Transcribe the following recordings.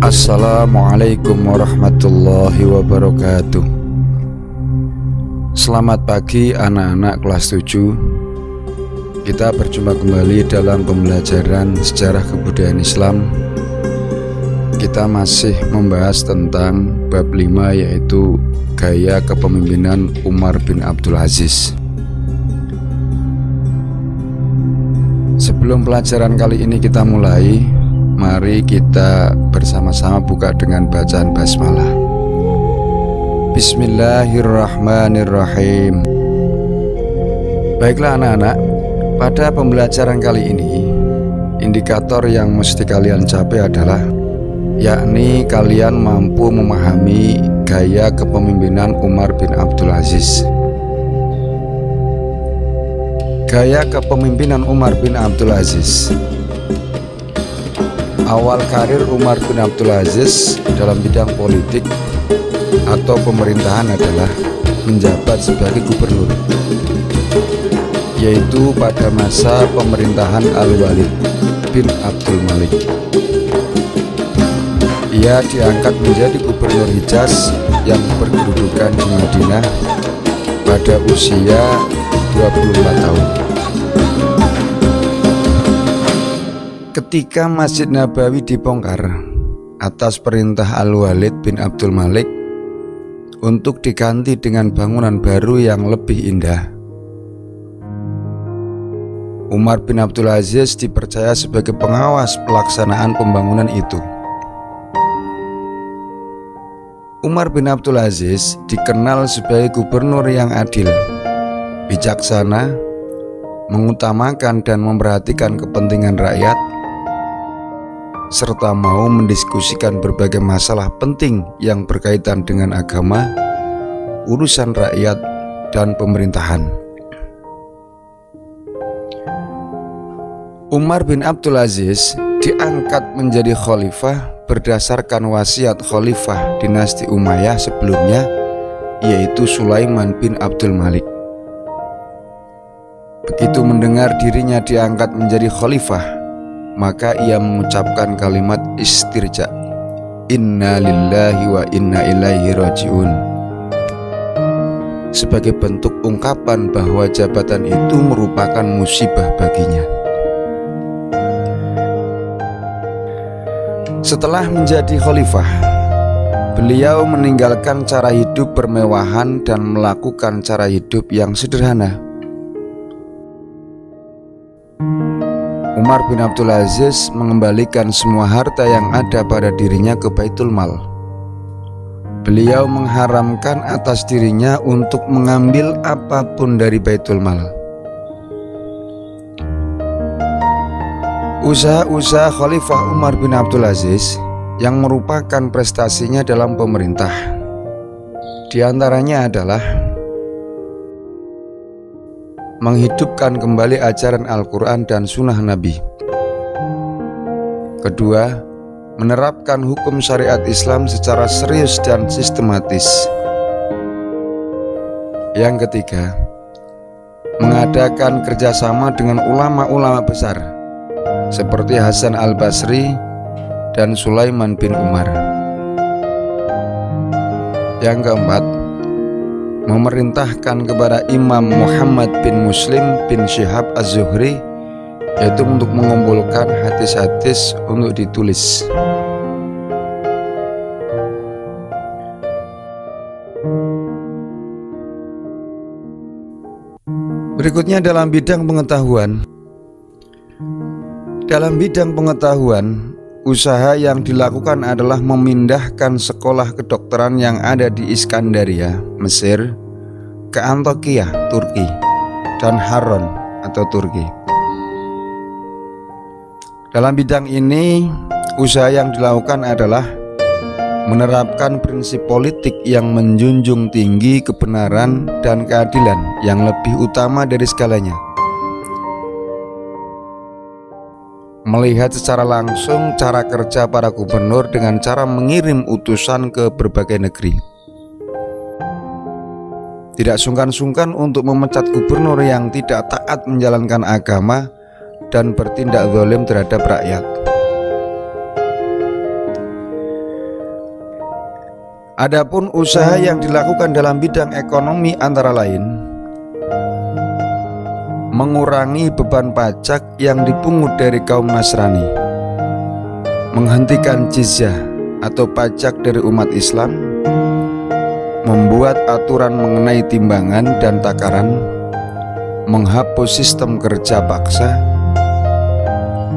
Assalamualaikum warahmatullahi wabarakatuh. Selamat pagi anak-anak kelas 7. Kita berjumpa kembali dalam pembelajaran sejarah kebudayaan Islam. Kita masih membahas tentang bab 5, yaitu gaya kepemimpinan Umar bin Abdul Aziz. Sebelum pelajaran kali ini kita mulai, mari kita bersama-sama buka dengan bacaan basmalah. Bismillahirrahmanirrahim. Baiklah anak-anak, pada pembelajaran kali ini indikator yang mesti kalian capai adalah yakni kalian mampu memahami gaya kepemimpinan Umar bin Abdul Aziz. Gaya kepemimpinan Umar bin Abdul Aziz. Awal karir Umar bin Abdul Aziz dalam bidang politik atau pemerintahan adalah menjabat sebagai gubernur, yaitu pada masa pemerintahan Al-Walid bin Abdul Malik. Ia diangkat menjadi gubernur Hijaz yang berkedudukan di Madinah pada usia 24 tahun. Ketika Masjid Nabawi dibongkar atas perintah Al-Walid bin Abdul Malik untuk diganti dengan bangunan baru yang lebih indah, Umar bin Abdul Aziz dipercaya sebagai pengawas pelaksanaan pembangunan itu. Umar bin Abdul Aziz dikenal sebagai gubernur yang adil, bijaksana, mengutamakan dan memperhatikan kepentingan rakyat, serta mau mendiskusikan berbagai masalah penting yang berkaitan dengan agama, urusan rakyat, dan pemerintahan. Umar bin Abdul Aziz diangkat menjadi khalifah berdasarkan wasiat khalifah dinasti Umayyah sebelumnya, yaitu Sulaiman bin Abdul Malik. Begitu mendengar dirinya diangkat menjadi khalifah, maka ia mengucapkan kalimat istirja, inna lillahi wa inna ilaihi rajiun, sebagai bentuk ungkapan bahwa jabatan itu merupakan musibah baginya. Setelah menjadi khalifah, beliau meninggalkan cara hidup bermewahan dan melakukan cara hidup yang sederhana. Umar bin Abdul Aziz mengembalikan semua harta yang ada pada dirinya ke Baitul Mal. Beliau mengharamkan atas dirinya untuk mengambil apapun dari Baitul Mal. Usaha-usaha Khalifah Umar bin Abdul Aziz yang merupakan prestasinya dalam pemerintah, di antaranya adalah menghidupkan kembali ajaran Al-Quran dan Sunnah Nabi. Kedua, menerapkan hukum syariat Islam secara serius dan sistematis. Yang ketiga, mengadakan kerjasama dengan ulama-ulama besar seperti Hasan Al-Basri dan Sulaiman bin Umar. Yang keempat, memerintahkan kepada Imam Muhammad bin Muslim bin Syihab Az-Zuhri, yaitu untuk mengumpulkan hadis-hadis untuk ditulis. Berikutnya dalam bidang pengetahuan. Dalam bidang pengetahuan, usaha yang dilakukan adalah memindahkan sekolah kedokteran yang ada di Iskandaria, Mesir, ke Antakya, Turki, dan Haron atau Turki. Dalam bidang ini, usaha yang dilakukan adalah menerapkan prinsip politik yang menjunjung tinggi kebenaran dan keadilan yang lebih utama dari segalanya. Melihat secara langsung cara kerja para gubernur dengan cara mengirim utusan ke berbagai negeri. Tidak sungkan-sungkan untuk memecat gubernur yang tidak taat menjalankan agama dan bertindak zalim terhadap rakyat. Adapun usaha yang dilakukan dalam bidang ekonomi antara lain mengurangi beban pajak yang dipungut dari kaum Nasrani, menghentikan jizyah atau pajak dari umat Islam, membuat aturan mengenai timbangan dan takaran, menghapus sistem kerja paksa,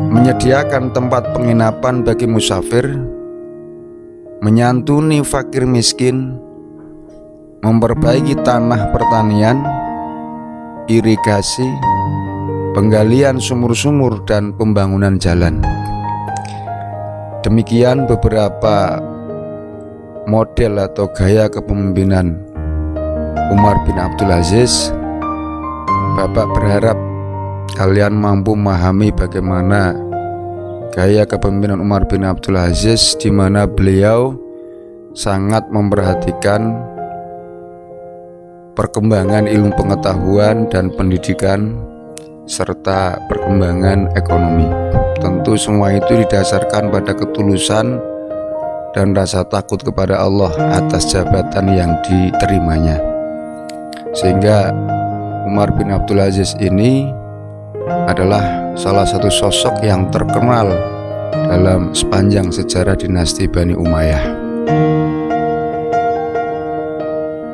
menyediakan tempat penginapan bagi musafir, menyantuni fakir miskin, memperbaiki tanah pertanian, irigasi, penggalian sumur-sumur, dan pembangunan jalan. Demikian beberapa model atau gaya kepemimpinan Umar bin Abdul Aziz. Bapak berharap kalian mampu memahami bagaimana gaya kepemimpinan Umar bin Abdul Aziz, di mana beliau sangat memperhatikan perkembangan ilmu pengetahuan dan pendidikan serta perkembangan ekonomi. Tentu semua itu didasarkan pada ketulusan dan rasa takut kepada Allah atas jabatan yang diterimanya. Sehingga Umar bin Abdul Aziz ini adalah salah satu sosok yang terkenal dalam sepanjang sejarah dinasti Bani Umayyah.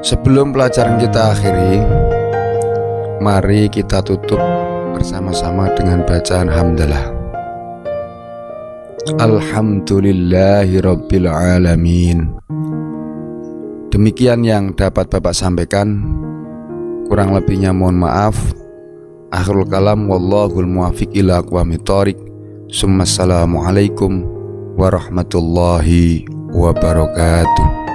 Sebelum pelajaran kita akhiri, mari kita tutup bersama-sama dengan bacaan hamdalah. Alhamdulillahirabbil alamin. Demikian yang dapat Bapak sampaikan. Kurang lebihnya mohon maaf. Akhirul kalam, wallahul muwaffiq ila aqwamit thoriq. Assalamualaikum warahmatullahi wabarakatuh.